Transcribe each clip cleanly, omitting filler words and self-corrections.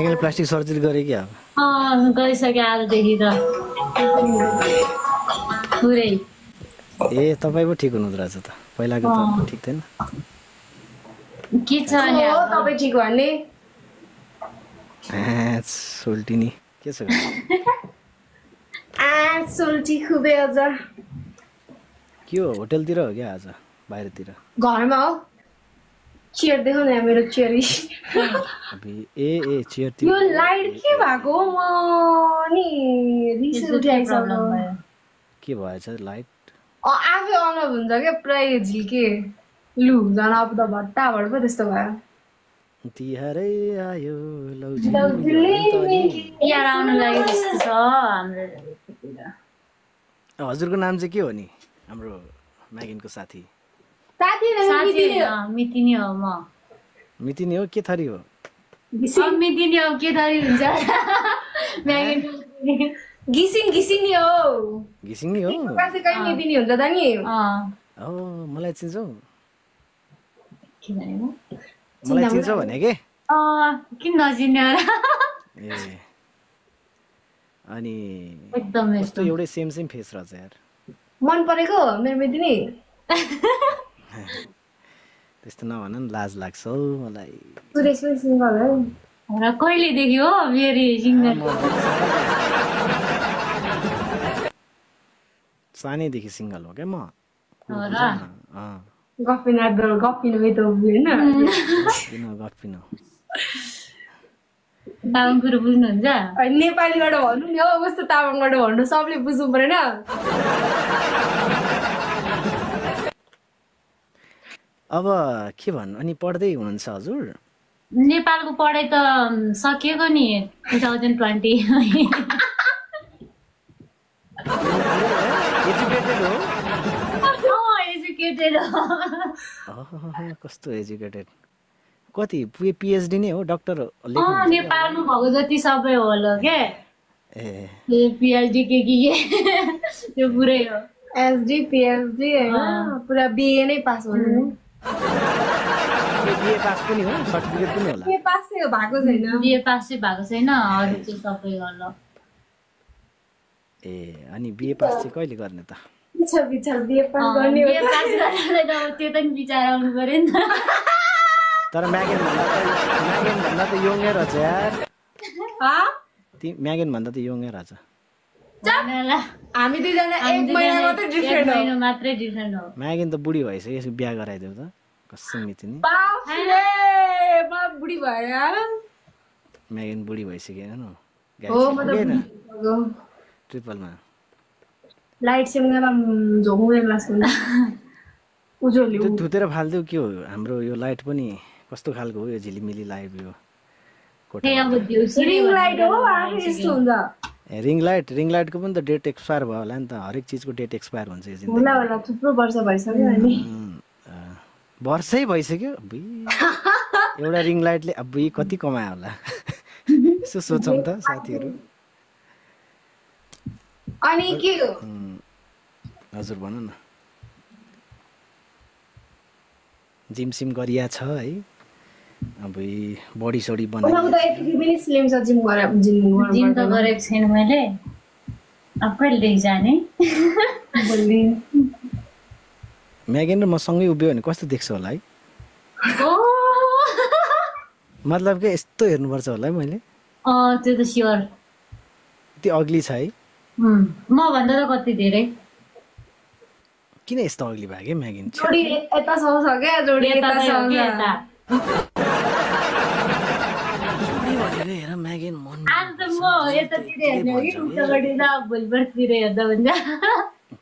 म्यागनले plastic surgery गरे कि अब गरिसक्यो आजदेखि त पुरै ए तपाईँ पो ठिक हुनुहुँदो रहेछ त पहिलाको त ठिक थिएन के छ अनि हो तपाईँ ठिक भन्ने सोल्टिनी के छ सोल्टी खुबे अझ के हो होटलतिर हो क्या आज बाहिरतिर घरमा हो चेयर देखाउ न मेरो चेयर ए चेयर यो लाइट के भएको म नि रिस उठाइसक्यो के भएछ लाइट आफै अन हुन्छ क्या पुरै झिल्के लु झन् अब त भट्टाभट पो त्यस्तो भयो तिहारै आयो यहाँ आउन लागि त्यस्तो छ हाम्रो हजुरको नाम चाहिँ के हो नि हाम्रो म्यागिनको साथी मितिनी हो म मितिनी हो के थरी हो मितिनी हो के थरी हुन्छ घिसिङ नि हो घिसिङ नि हो कहीँ मितिनी हुन्छ त नि मलाई चिन्छौ के भनेको मलाई चिन्छौ भने के किन नचिन्ने ए अनि एकदम यस्तो एउटै सेम फेस रहेछ यार मन परेको मेरो मितिनी त्यस्तो नभन न लाज लाग्छ हौ मलाई सुरेश पनि सिङ्गल हो र कहिलेदेखि हो फेरि सिङ्गल सानैदेखि सिङ्गल हो क्या म गफिनु त होइन किन गफिनु तामाङ कुरो बुझ्नुहुन्छ नेपालीबाट भन्नु नि हो कस्तो तामाङबाट भन्नु सबले बुझ्नु परेन अब के भन्नु अनि पढ्दै हुनुहुन्छ हजुर नेपालको पढाइ त सकिएको नि 2020 एजुकेटेड कस्तो एजुकेटेड कति पिएचडी नै हो डाक्टर नेपालमा भएको जति सबै होला के ए पिएचडी के त्यो पुरै हो एसडी पिएचडी हैन पुरा बीए नै पास हुनु बीए पास पनि हो सर्टिफिकेट पनि होला बीए पास चाहिँ भएको छैन बीए पास चाहिँ भएको छैन अरु चाहिँ सबै होला ए अनि बीए पास चाहिँ कहिले गर्ने त विचार बीए पास गर्ने बीए पास गर्ने त त्यो त नि विचार आउनु पर्यो नि तर म्यागन भन्दा त यङै रहेछ यार म्यागन भन्दा त यङै रहेछ हामी दुईजना एक महिना मात्रै डिफरेन्ट हो म्यागन त बुढी भइसक्यो यसको बिहा गराइदेऊ त कसम मितिनी बुढी भयो म्यागन बुढी भइसक्यो हैन ट्रिपलमा लाइट सेममा झोक्ने ग्लासको उज्जवल त्यो धुतेर फाल्दिउ के हो हाम्रो यो लाइट पनि कस्तो खालको हो यो झिलिमिली लाइट यो रिङ लाइट हो आफै यस्तो हुन्छ रिङ लाइटको पनि त डेट एक्सपायर भयो होला नि त हरेक चिजको डेट एक्सपायर हुन्छ यो जिन्दगी होला थुप्रो वर्ष भइसक्यो अनि वर्षै भइसक्यो एउटा रिङ लाइटले अब कति कमायो होला यसो सोचौँ त साथीहरू अनि के हो हजुर भन न जिम सिम गरिया छ है अब बडी सडी बनाए त यति पनि स्लिम छ जिम त गरेको छैन मैले अब कहिलेदेखि जाने म्यागन र म सँगै उभियो भने कस्तो देख्छ होला है मतलब के यस्तो हेर्नुपर्छ होला है मैले त्यो त स्योर त्यो अग्ली छ है म भन्दा त कति धेरै किन यस्तो अग्ली भयो के म्यागन जोडी यता सँगै छ क्या जोडी यता सँगै हेर म्यागन मन आज त म यतातिर हेर्ने हो कि उतापट्टि त भोलिपर्सितिर हेर्दा हुन्छ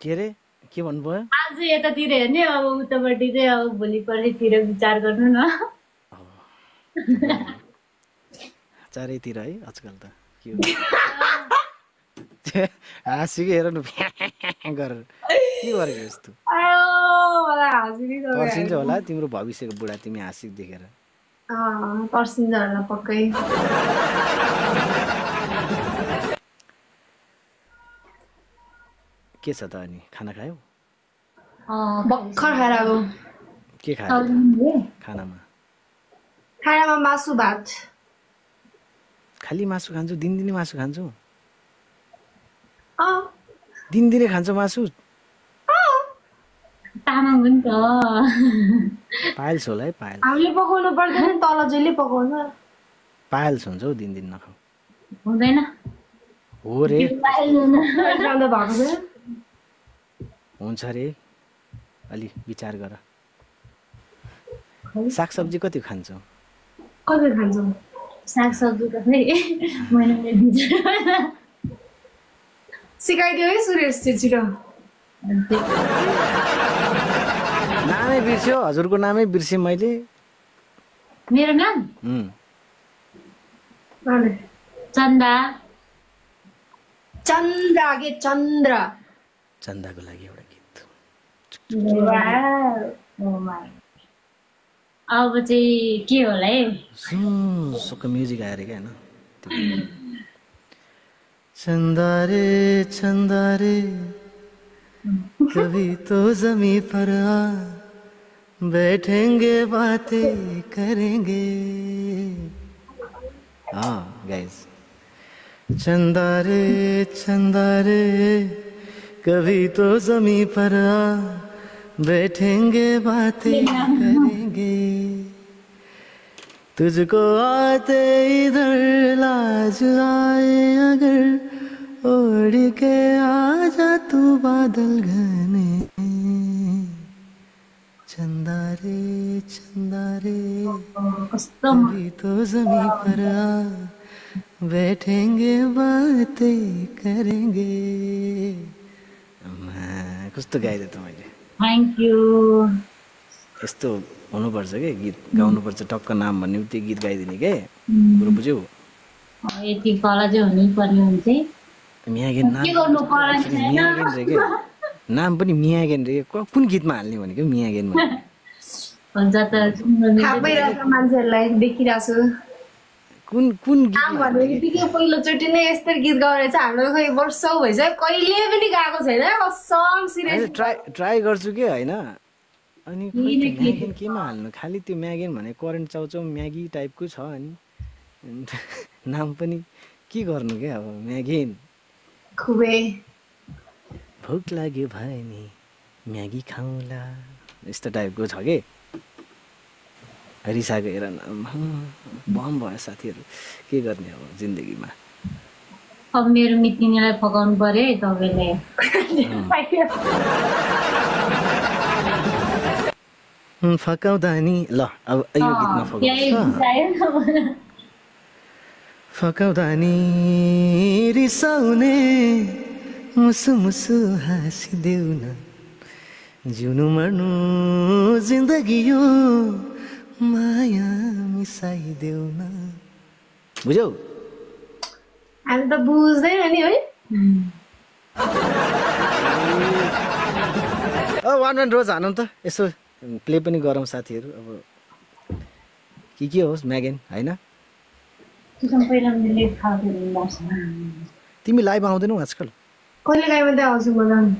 के रे के भन्नुभयो आज यतातिर हेर्ने अब उतापट्टि चाहिँ अब भोलिपर्सितिर विचार गर्नु न चारैतिर है आजकल त के हो हाँसिकै हेर न गरेर के गरेको यस्तो पर्सिन्छ होला तिम्रो भविष्यको बुढा तिमी हाँसिक देखेर पर्सिन्छ होला पक्कै के छ त अनि खाना खायौ भर्खर खाएर अब के खायो खानामा मासु भात खालि मासु खान्छु दिनदिनै मासु खान्छु अँ दिनदिनै खान्छ मासु तामाङ हो नि त पायल्स होला है पायल हामीले पकाउनु पर्दैन तल जहिले पकाउँछ पायल्स हुन्छ हौ दिनदिन नखाऊ हुँदैन हो रे जाँदा भएको छ हुन्छ रे अलि विचार गर सागसब्जी कति खान्छौ कसरी खान्छौ सागसब्जी त खै महिनाले दिन्छ सिकाइदियो है सुरेश छिटो नामै बिर्स्यो हजुरको नामै बिर्सेँ मैले मेरो नाम अनि चन्दा चन्द्र के चन्द्र चन्दाको लागि एउटा गीत अब चाहिँ के होला है सुक्क म्युजिक आएर क्या होइन चंदा रे कभी तो जमी पर आ बैठेंगे बातें करेंगे हाँ गाइस चंदा रे कभी तो जमी पर आ बैठेंगे बातें करेंगे तुझको आते इधर लाज आए अगर ओढ़ के आजा तू बादल घने चंदा रे कस्तो कभी तो जमी पर आ बैठेंगे बातें करेंगे कस्तो गाइदिएँ त मैले थ्याङ्क यू यस्तो हुनुपर्छ के गीत गाउनुपर्छ टक्क नाम भन्ने त्यो गीत गाइदिने के कुरो बुझ्यौ यति कला चाहिँ हुनै पर्ने हुन्छ है मियागेन नाम के गर्नु कला छैन मियागेन रे के नाम पनि मियागेन रे कुन गीतमा हाल्ने भनेको मियागेन भने हुन्छ त थाहा पाइरहेको मान्छेहरूलाई देखिरहेको छु कुन कुन गीत नाम भन्ने बित्तिकै पहिलोचोटि नै यस्तो गीत गाउने चाहिँ हाम्रो खै वर्षौ भइसक्यो कहिले पनि गाएको छैन कसम सिरियस ट्राई गर्छु के होइन अनि खोइ त्यो म्यागेन केमा हाल्नु खालि त्यो म्यागेन भने करेन्ट चाउचाउ म्यागी टाइपको छ अनि नाम पनि के गर्नु के अब म्यागेन खुबे भोक लाग्यो भने म्यागी खाउँला यस्तो टाइपको छ के रिसाएको हेर न बम भयो साथीहरू के गर्ने अब जिन्दगीमा अब मेरो मितिनीलाई फकाउनु पर्यो है तपाईँले फकाउँदा नि ल अब यो गीतमा फकाउँछ फकाउँदा नि रिसाउने मुसु मुसु हाँसिदेऊ न जिउनु मर्नु जिन्दगी यो माया मिसाइदेऊ न बुझ्यौ हामी त बुझ्दैन नि है वान रोज हानौँ त यसो प्ले पनि गरौँ साथीहरू अब के होस् म्यागेन होइन तिमी लाइभ आउँदैनौ आजकल कहिले काहीँ मात्रै आउँछु म झन्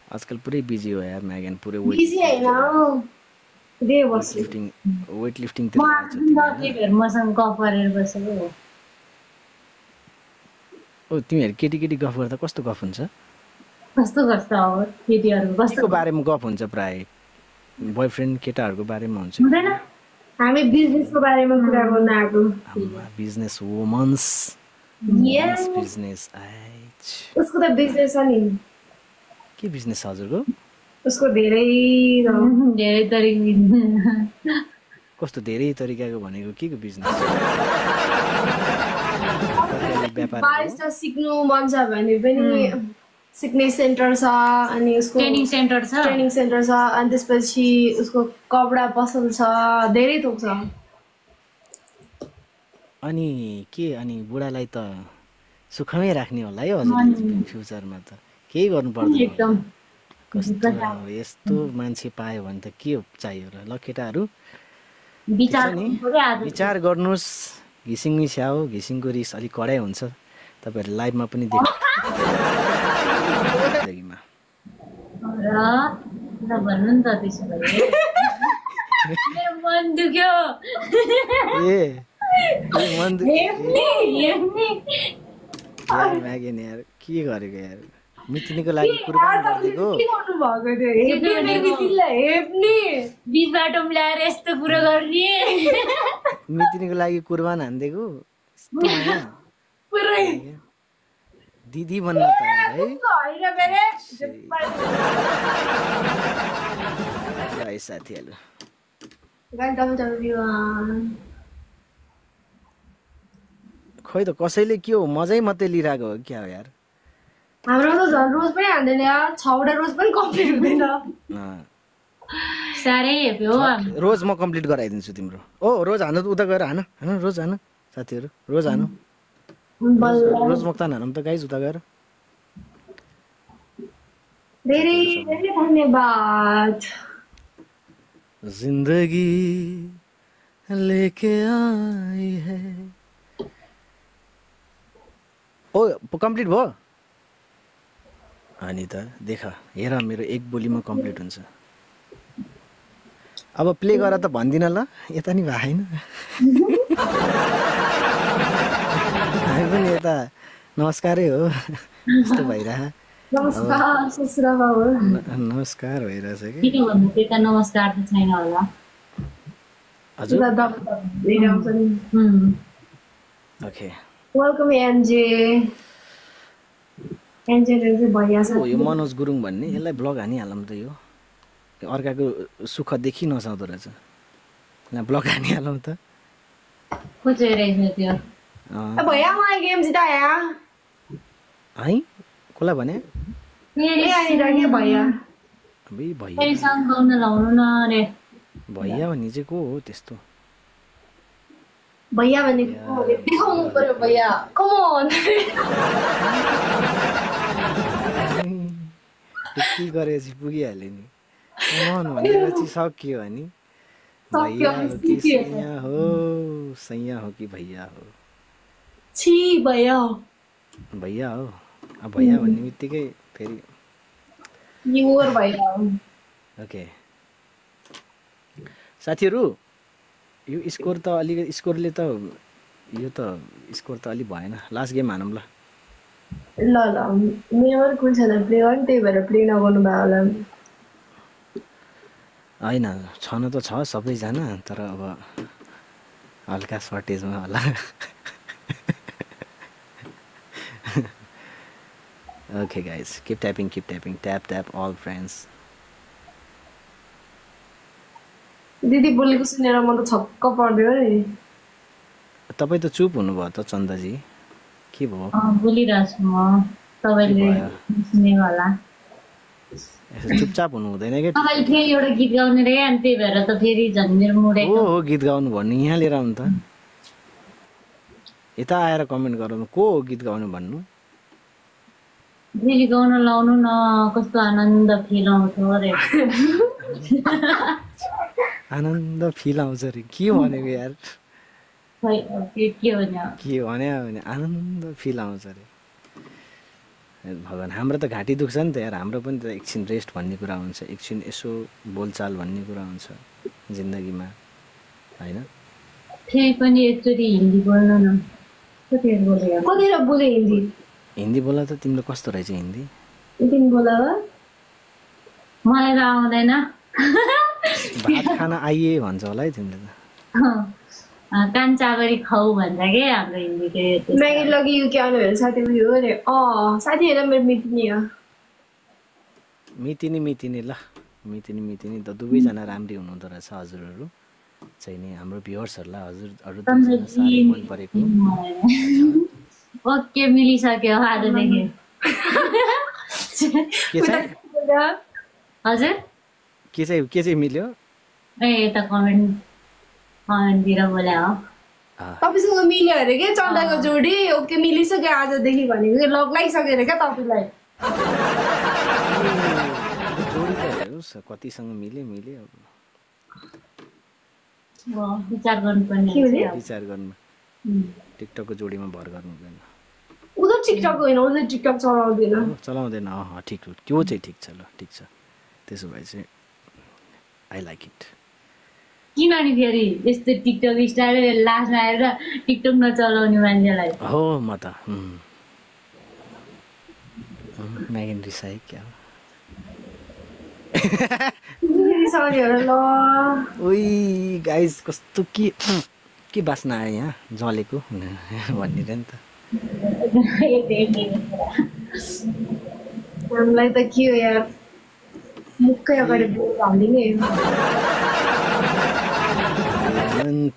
आजकल पुरै बिजी हो यार म्यागेन पुरै बिजी होइन वेट लिफ्टिङ मसँग गफ गरेर बसेको ओ तिमीहरू केटी गफ गर्दा कस्तो गफ हुन्छ कस्तो गर्छ अब केटीहरू कस्तो बारेमा गफ हुन्छ प्राय बोयफ्रेन्ड केटाहरूको बारेमा हुन्छ हुँदैन हामी बिजनेसको बारेमा कुरा गर्न आएको बिजनेस वुमन्स यस बिजनेस उसको त बिजनेस छ नि के बिजनेस हजुरको उसको धेरै धेरै तरिका कस्तो धेरै तरिकाको भनेको के को बिजनेस व्यापार बारिस्टा सिक्नु मन छ भने पनि सिक्ने सेन्टर छ अनि उसको ट्रेनिङ सेन्टर छ अनि त्यसपछि उसको कपडा पसल छ धेरै थोक छ अनि के अनि बुढालाई त सुखमै राख्ने होला है हजुर फ्युचरमा त केही गर्नु पर्दैन एकदम कस्तो अब यस्तो मान्छे पायो भने त के चाहियो र ल केटाहरू विचार गर्नुहोस् घिसिङ स्याउ घिसिङको रिस अलिक कडै हुन्छ तपाईँहरू लाइभमा पनि देख्नु भन्नु नि त त्यसो भए मेरो मन दुख्यो ए म्यागेन यार के गरेको यार मितिनीको लागि कुर्बान गरिदिएको के गर्नु भएको थियो हेप्ने मेरो मितिनीलाई हेप्ने बिचबाट मिलाएर यस्तो कुरो गर्ने मितिनीको लागि कुर्बान हानिदिएको पुरै दिदी भन्न त है होइन मेरे गाइस साथीहरु गाइस everyone खोइ त कसैले के हो मजै मात्रै लिइरहेको हो क्या हो यार हाम्रो त झन् रोज पनि हान्दैन यार 6 वटा रोज पनि कम्प्लिट हुँदैन साह्रै हेप्यो रोज म कम्प्लिट गराइदिन्छु तिम्रो ओ रोज हानु उता गएर हानु हैन रोज हानु साथीहरु रोज हानु रोज मुक्तान हानौँ त गाइस उता गएर धेरै धेरै धन्यवाद जिंदगी लेके आई है ओ कम्प्लिट भयो अनि त देख हेर मेरो एक बोलीमा कम्प्लिट हुन्छ अब प्ले गर त भन्दिन ल यता नि भएन हामी पनि यता नमस्कारै हो यस्तो भइरह नमस्कार ससुरा बाबु नमस्कार भइरहेछ कि के भन्नु त्यता नमस्कार त छैन होला हजुर ओके वेलकम एनजे एनजे भइया छ यो मनोज गुरुङ भन्ने यसलाई ब्लग हानिहालौँ त यो अर्काको सुख देखि नसाउँदो रहेछ यहाँ ब्लग हानिहालौँ त खोजेरहेछ त्यो भैया मलाई गेम जिताया है कसलाई भने के भैया अबे भैया सँग गाउन लाउनु न रे भैया भन्ने चाहिँ को हो त्यस्तो भैया भनेको देखाउनु पर्यो भैया कम अन यति गरेपछि पुगिहाल्यो नि कमन भनेपछि सक्यो अनि भैया हो कि सैया हो कि भैया हो छी भैया भैया हो अब भैया भन्ने बित्तिकै फेरि युवर भैया ओके साथीहरु यो स्कोर त अलिकति स्कोरले त यो त स्कोर त अलि भएन लास्ट गेम हानौँ ल ल मेरो कुन छैन प्ले गर्नु त्यही भएर प्ले नगर्नु भयो होला होइन छन त छ सबैजना तर अब हल्का सर्टेजमा होला Okay guys, keep tapping, tap all friends. दिदी बोलेको सुनेर म त छक्क पर्दियो नि तपाई त चुप हुनुभयो त चन्दाजी के भयो बोलिरहेछु म तपाईले सुने होला चुपचाप हुनु हुँदैन के तपाईले फेरि एउटा गीत गाउने रे अनि त्यही भएर त फेरि झन् मेरो मुडै हो गीत गाउनु भन्नु यहाँ लिएर आउनु त यता आएर कमेन्ट गराउनु को हो गीत गाउनु भन्नु फेरि गाउन लाउनु न कस्तो आनन्द फिल आउँछ रे आनन्द फिल आउँछ रे के भनेको यार खै के भने आनन्द फिल आउँछ रे भगवान हाम्रो त घाँटी दुख्छ नि त यार हाम्रो पनि त एकछिन रेस्ट भन्ने कुरा हुन्छ एकछिन यसो बोलचाल भन्ने कुरा हुन्छ जिन्दगीमा हैन फेरि पनि एकचोटि हिन्दी बोल्नु न कतिखेर बोले हिन्दी हिन्दी बोल्दा त तिम्रो कस्तो रहेछ हिन्दी तिमी बोला मलाई त आउँदैन भात खाना आइए भन्छ होला है तिमीले त कान चाबरी खाऊ भन्छ के हाम्रो हिन्दी के म्यागी लगी यु के आउनु भने साथी उयो अरे साथी हेर मेरो मितिनी हो मितिनी ल मितिनी त दुवैजना राम्री हुनुहुँदो रहेछ हजुरहरू चाहिँ नि हाम्रो भ्युअर्सहरूलाई हजुरहरू साह्रै मन परेको ओके मिलिसक्यो आजदेखि हजुर के चाहिँ मिल्यो ए यता कमेन्टतिर बोले हो तपाईँसँग मिल्यो अरे के चन्दाको जोडी ओके मिलिसक्यो आजदेखि भनेको लग लागिसक्यो अरे क्या तपाईँलाई जोडी त हेर्नुहोस् कतिसँग मिल्यो अब विचार गर्नुपर्ने विचार गर्नु टिकटकको जोडीमा भर गर्नु हुँदैन उधर टिकटक होइन उधर टिकटक चलाउँदैन ठिक हो त्यो चाहिँ ठिक छ ल ठिक छ त्यसो भए चाहिँ आई लाइक इट किन नि फेरि यस्तो टिकटक स्टाइल लास्टमा आएर टिकटक नचलाउने मान्छेलाई हो म त म्यागिन रिसाए क्या ल ओइ गाइस कस्तो के बास्ना आयो यहाँ जलेको भनिदिएर नि त हामीलाई त के हो यार मुखै अगाडि हालिदिने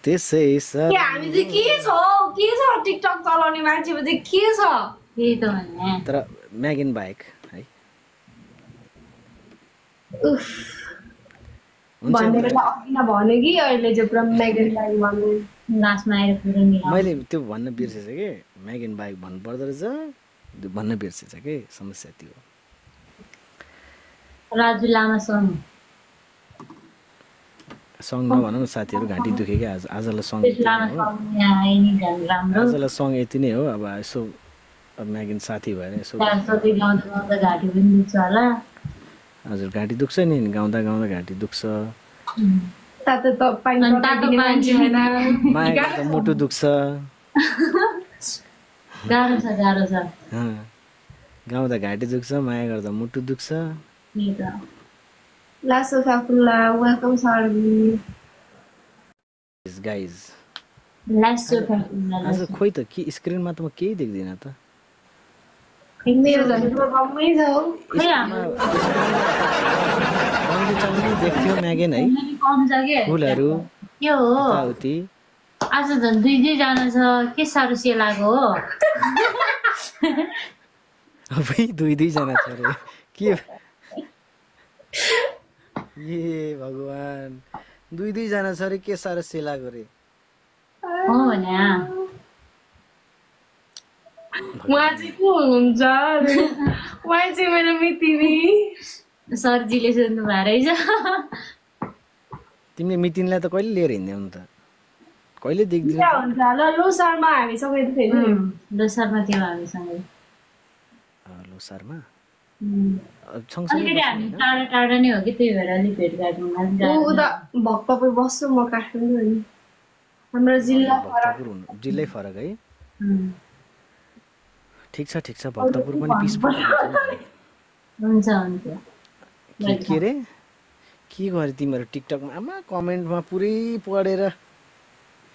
त्यसै सर हामी चाहिँ के छ टिकटक चलाउने मान्छेमा चाहिँ के छ त्यही त भने तर म्यागिन बाहेक है भन्ने बेला अघि नभने कि अहिले चाहिँ पुरा म्यागनलाई भन्दै लास्टमा आएर पुरो मिलाउनु मैले त्यो भन्न बिर्सेछ कि म्यागिन बाहेक भन्नु पर्दो रहेछ त्यो भन्न बिर्सेछ कि समस्या त्यो राजु लामा सङ नभनौँ न साथीहरू घाँटी दुख्यो कि आजलाई सङ राम्रो आजलाई सङ यति नै हो अब यसो अब म्यागिन साथी भएर यसो घाँटी पनि दुख्छ होला हजुर घाँटी दुख्छ नि गाउँदा गाउँदा घाँटी दुख्छ तातो त पानी माया गर्दा मुटु दुख्छ गाह्रो छ गाउँदा घाँटी दुख्छ माया गर्दा मुटु दुख्छ लासो फाकुला वेलकम सरजी गाइज लासो आज खोइ त के स्क्रिनमा त म केही देख्दिनँ त मेरो झन्डो कमै छ खै हाम्रो देख्थ्यो म्यागिन है कम छ के फुलहरू के हो यताउति आज झन् 2-2 जना छ के साह्रो सेलाको हो अबै 2-2 जना छ रे के ए भगवान 2-2 जना छ रे के साह्रो सेलाको रे हो भने उहाँ चाहिँ को हुनुहुन्छ उहाँ चाहिँ मेरो मितिनी सरजीले सोध्नु भएको रहेछ तिमीले मितिनलाई त कहिले लिएर हिँड्यौ नि त कहिले देख्दिन हुन्छ ल लोसारमा हामी सबै थियो लोसारमा थियो हामीसँगै लोसारमा अलिकति हामी टाढा टाढा नै हो कि त्यही भएर अलिक भेटघाट हुन उता भक्तपुर बस्छु म काठमाडौँ अनि हाम्रो जिल्ला फरक जिल्लै फरक है ठिक छ भक्तपुर पनि पिसफुल हुन्छ के रे के गरे तिमीहरू टिकटकमा आमा कमेन्टमा पुरै पढेर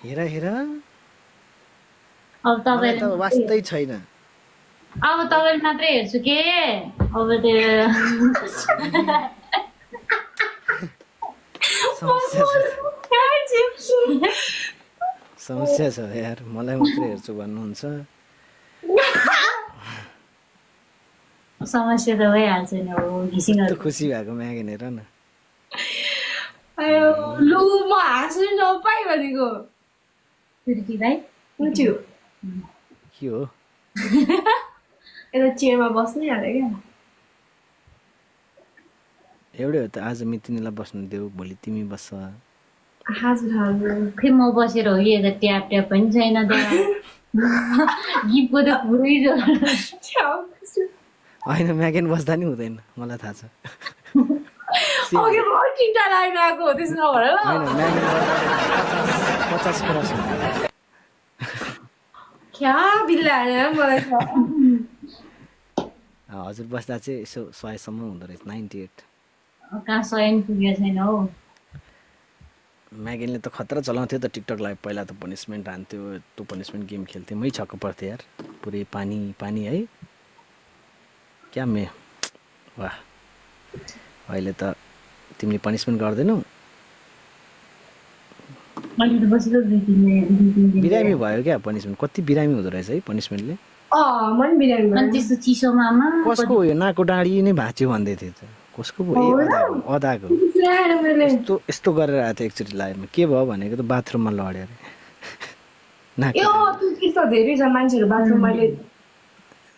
हेर अब तपाईले त वास्तै छैन अब तपाईले मात्रै हेर्छु के अब त्यो समस्या छ यार मलाई मात्रै हेर्छु भन्नुहुन्छ समस्या त भइहाल्छ नि हो घिसिङहरु खुसी भएको म्यागिन हेर न आयो लु म हाँस्नु नपाइ भनेको फिर्की भाइ उठ्यो के हो यता चेयरमा बस्नै हाल्यो क्या एउटै हो त आज मितिनीलाई बस्नु देऊ भोलि तिमी बस्छ हजुर खै म बसेर हो कि यता ट्याप पनि छैन त गिफको त पुरै होइन म्यागिन बस्दा नि हुँदैन मलाई थाहा छ अघि म तिनटा लाइन आएको हो त्यसो नभएर ल होइन म्यागिन 50 क्रस हुन्छ क्या बिल्ला मलाई हजुर बस्दा चाहिँ यसो 100 सम्म हुँदो रहेछ 98 कहाँ 100 पुगेको छैन हौ म्यागिनले त खतरा चलाउँथ्यो त टिकटक लाइभ पहिला त पनिसमेन्ट हान्थ्यो त्यो पनिसमेन्ट गेम खेल्थ्यो मै छक्क पर्थ्यो यार पुरै पानी है क्या वाह अहिले त तिमीले पनिसमेन्ट गर्दैनौ बिरामी भयो क्या पनिसमेन्ट कति बिरामी हुँदो रहेछ है पनिसमेन्टले मन बिरामी अनि त्यस्तो चिसोमा कसको हो यो नाको डाँडी नै भाँच्यो भन्दै थियो त कसको पो अदाको यस्तो गरेर आएको थियो एकचोटि लाइभमा के भयो भनेको त बाथरुममा लड्यो अरे धेरै छ मान्छेहरू बाथरुम मैले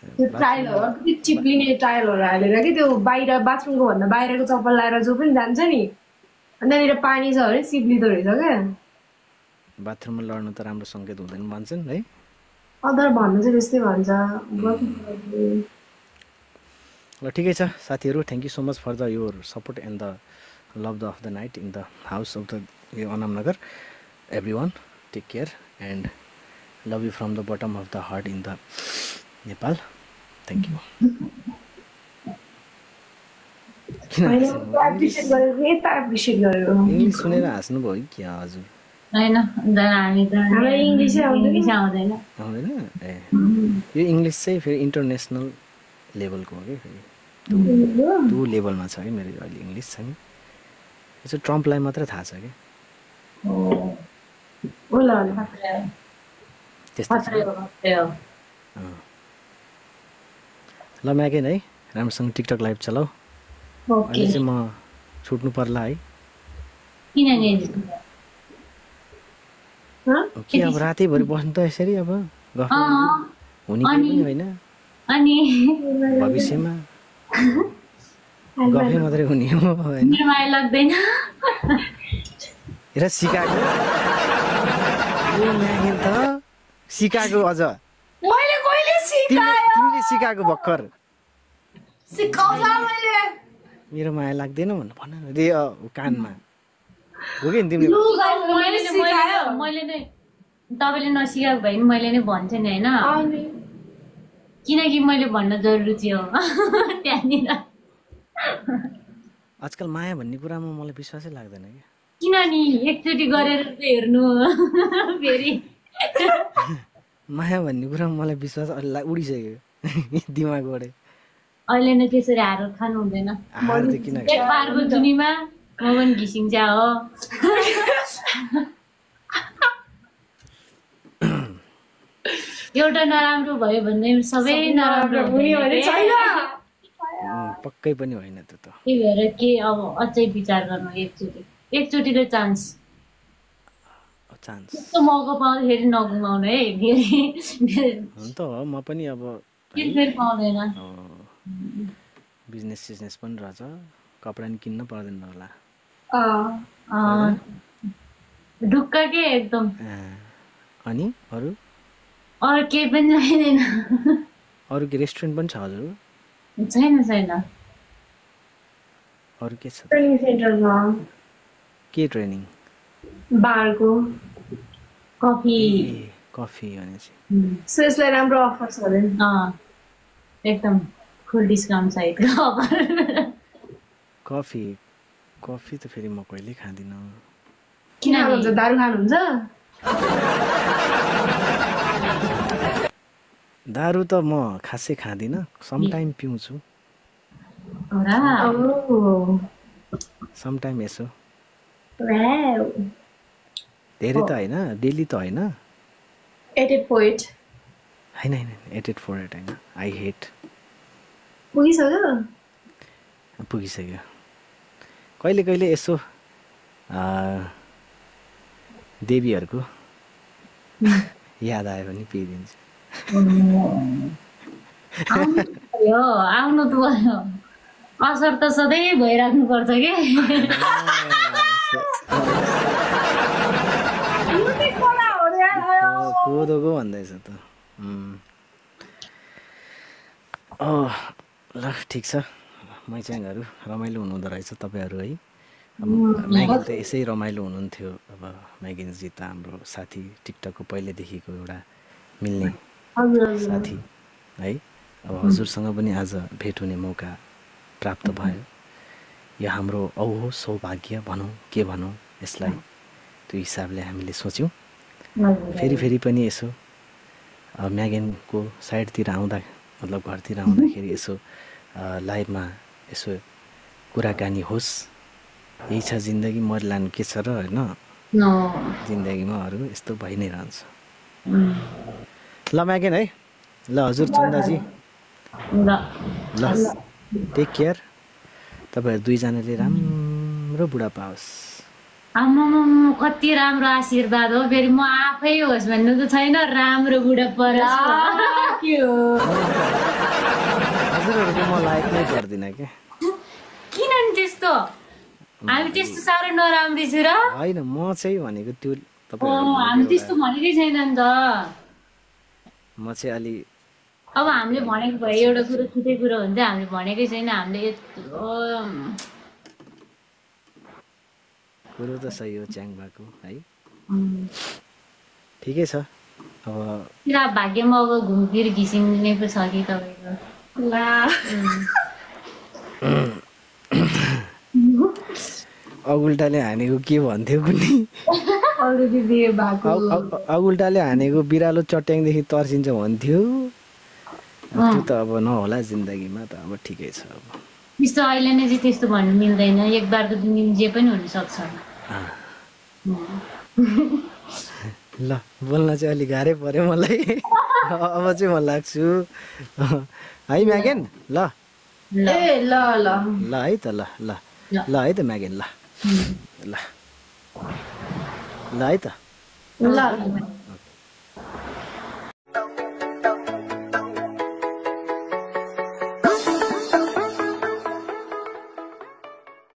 त्यो ट्रायलहरू चिप्लिने ट्रायलहरू हालेर कि त्यो बाहिर बाथरुमको भन्दा बाहिरको चप्पल लगाएर जो पनि जान्छ नि अनि त्यहाँनिर पानी छ अरे चिप्लिँदो रहेछ क्या बाथरुममा लड्नु त राम्रो सङ्केत हुँदैन भन्छन् है अदर भन्नु चाहिँ त्यस्तै भन्छ ल ठिकै छ साथीहरू thank you so much for the your support and the loved of the night in the house of the Anamnagar. Everyone, take care and love you from the bottom of the heart in the Nepal. Thank you. Appreciate गरेको यता appreciate गरेको English सुनेर हाँस्नुभयो कि क्या हजुर? होइन हामी त हामीलाई इङ्ग्लिसै आउँदैन आउँदैन? ए यो इङ्ग्लिस चाहिँ फेरि इन्टरनेसनल लेभलको हो कि फेरि त्यो लेभलमा छ कि मेरो अहिले इङ्ग्लिस छ नि। यो चाहिँ ट्रम्पलाई मात्रै थाहा छ कि त्यस्तो छ। ल म्यागेन है, राम्रोसँग टिकटक लाइभ चलाऊ। अहिले चाहिँ म छुट्नु पर्ला है। के अब रातैभरि बस्नु त यसरी अब गफ हुने केही पनि होइन। अनि भविष्यमा गफै मात्रै हुने हो होइन। माया लाग्दैन र सिकाएको यो म्यागेन त सिकाएको अझ मैले कहिले सिकायो तिमीले सिकाएको भर्खर सिकाउँछ मैले मेरो माया लाग्दैन भन्नु भन रे कानमा हो कि तिमीले मैले नै तपाईँले नसिकाएको भए नि मैले नै भन्थे नि होइन, किनकि मैले भन्न जरुरी थियो त्यहाँनिर। आजकल माया भन्ने कुरामा मलाई विश्वासै लाग्दैन क्या। किन नि एकचोटि गरेर त हेर्नु फेरि माया भन्ने कुरामा मलाई विश्वास अहिले उडिसक्यो दिमागबाट। अहिले नै त्यसरी हार खानु हुँदैन। हार त किन एक पारको जुनीमा म पनि घिसिन्छ हो। एउटा नराम्रो भयो भने सबै नराम्रो हुने छैन। पक्कै पनि होइन त्यो त। त्यही भएर के अब अझै विचार गर्नु एकचोटिको चान्स त्यस्तो मौका पाउँदाखेरि नगुमाउनु है फेरि। हुन त हो, म पनि अब फेरि पाउँदैन। बिजनेस पनि रहेछ, कपडा नि किन्न पर्दैन होला। ढुक्क के एकदम। अनि अरू केही पनि चाहिँदैन। अरू के रेस्टुरेन्ट पनि छ हजुर? छैन। अरू के छ? ट्रेनिङ सेन्टरमा के ट्रेनिङ? बारको कफी भनेपछि सो यसलाई राम्रो अफर छ अरे। एकदम फुल डिस्काउन्ट सहितको अफर। कफी त फेरि म कहिले खाँदिनँ। किन खानुहुन्छ? दारू खानुहुन्छ? दारू त म खासै खाँदिनँ, समटाइम पिउँछु। समटाइम यसो, धेरै त होइन, डेली त होइन। 88 for it होइन 88 for it होइन, आई हेट। पुगिसक्यो। कहिले कहिले यसो देवीहरूको याद आयो भने पिइदिन्छु। आउनु त भयो, असर त सधैँ भइराख्नु पर्छ कि। कोदोको भन्दैछ त। ल ठिक छ, मैचाङहरू रमाइलो हुनुहुँदो रहेछ तपाईँहरू है। अब म्यागिन त यसै रमाइलो हुनुहुन्थ्यो। अब म्यागिन्सजी त हाम्रो साथी, टिकटकको पहिलेदेखिको एउटा मिल्ने साथी है। अब हजुरसँग पनि आज भेट हुने मौका प्राप्त भयो। यो हाम्रो औहो सौभाग्य भनौँ के भनौँ यसलाई, त्यो हिसाबले हामीले सोच्यौँ। फेरि पनि यसो म्यागिनको साइडतिर आउँदा, मतलब घरतिर आउँदाखेरि यसो लाइभमा यसो कुराकानी होस्। यही छ जिन्दगी, मरिलानु के छ र होइन। जिन्दगीमा अरू यस्तो भइ नै रहन्छ। ल म्यागेन है, ल हजुर चन्दाजी, ल टेक केयर। तपाईँहरू दुईजनाले राम्रो बुढापा होस्। आम्मामा कति राम्रो आशीर्वाद हो। फेरि म आफै होस् भन्नु त छैन, राम्रो बुढा परोस्। हजुरहरूको म लाइक नै गर्दिनँ क्या। किन नि त्यस्तो? हामी त्यस्तो साह्रो नराम्री छु र? होइन, म चाहिँ भनेको त्यो हामी त्यस्तो भनेकै छैन नि त। म चाहिँ अलि अब हामीले भनेको भए एउटा कुरो छुट्टै कुरो हुन्छ। हामीले भनेकै छैन। हामीले कुरो त सही हो च्याङ्बाको है उम्, ठिकै छ अब पुरा भाग्यमा अब घुमफिर घिसिङ्ने पो छ कि तपाईँको ला अगुल्टाले हानेको के भन्थ्यो कुनै अलरेडी बिहे भएको अगुल्टाले हानेको बिरालो चट्याङदेखि तर्सिन्छ भन्थ्यो त्यो त अब नहोला जिन्दगीमा त अब ठिकै छ अब त्यस्तो अहिले नै चाहिँ त्यस्तो भन्नु मिल्दैन एक बारको दिन जे पनि हुनसक्छ ल बोल्न चाहिँ अलिक गाह्रै पऱ्यो मलाई अब चाहिँ म लाग्छु है म्यागेन ल ए ल ल ल है त ल ल ल है त म्यागेन ल ल ल है त ल